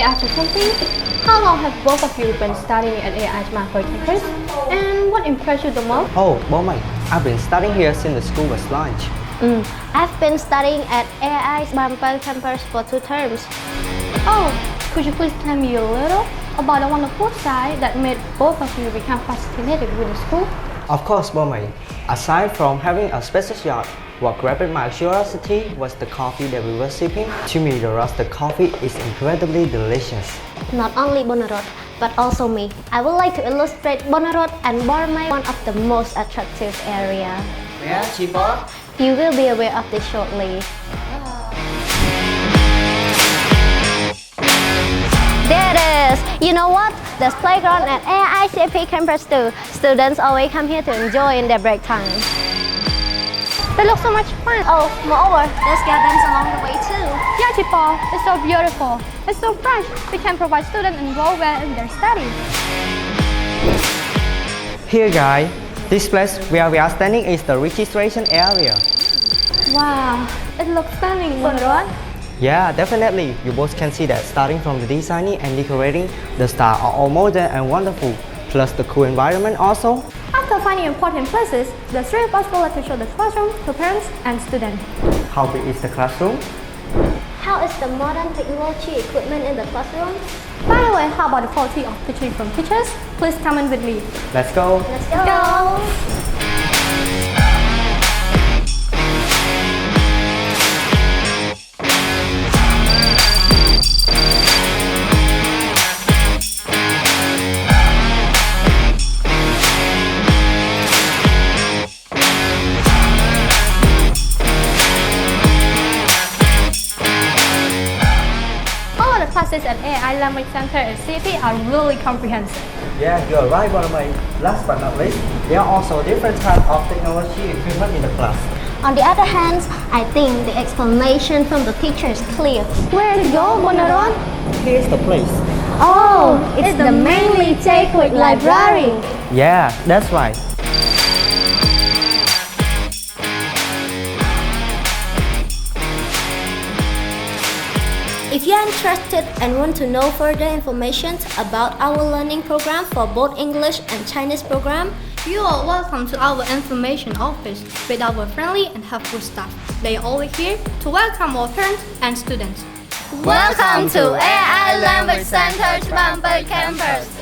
ask you something? How long have both of you been studying at Aii Chbar Ampov Campus? And what impressed you the most? Oh, Bomai, I've been studying here since the school was launched. I've been studying at Aii Chbar Ampov Campus for 2 terms. Oh, could you please tell me a little about the wonderful side that made both of you become fascinated with the school? Of course, Bomai. Aside from having a special shot, what grabbed my curiosity was the coffee that we were sipping. To me, the roasted coffee is incredibly delicious. Not only Bonarot, but also me. I would like to illustrate Bonarot and Bormai, one of the most attractive area. Yeah, Chbar? You will be aware of this shortly. There it is! You know what? There's playground at Aii Chbar Campus too. Students always come here to enjoy in their break time. They look so much fun. Oh, moreover, there's gardens along the way too. Yeah, Chbar, it's so beautiful. It's so fresh. We can provide students enroll well in their studies. Here, guys, this place where we are standing is the registration area. Wow, it looks stunning, Bonarot. Yeah, definitely. You both can see that starting from the designing and decorating, the style are all modern and wonderful. Plus the cool environment also. After finding important places, the three of us will like to show the classroom to parents and students. How big is the classroom? How is the modern technology equipment in the classroom? By the way, how about the quality of teaching from teachers? Please come in with me. Let's go. Let's go! Classes at Aii Language Center and CP are really comprehensive. Yeah, you're right, Bonamai. Last but not least, there are also different types of technology equipment in the class. On the other hand, I think the explanation from the teacher is clear. Where to go, Bonarot? Here's the place. Oh, it's the mainly take-with library. Yeah, that's right. If you are interested and want to know further information about our learning program for both English and Chinese program, You are welcome to our information office with our friendly and helpful staff. They are always here to welcome our parents and students. welcome to Aii Language Center Chbar Ampov Campus.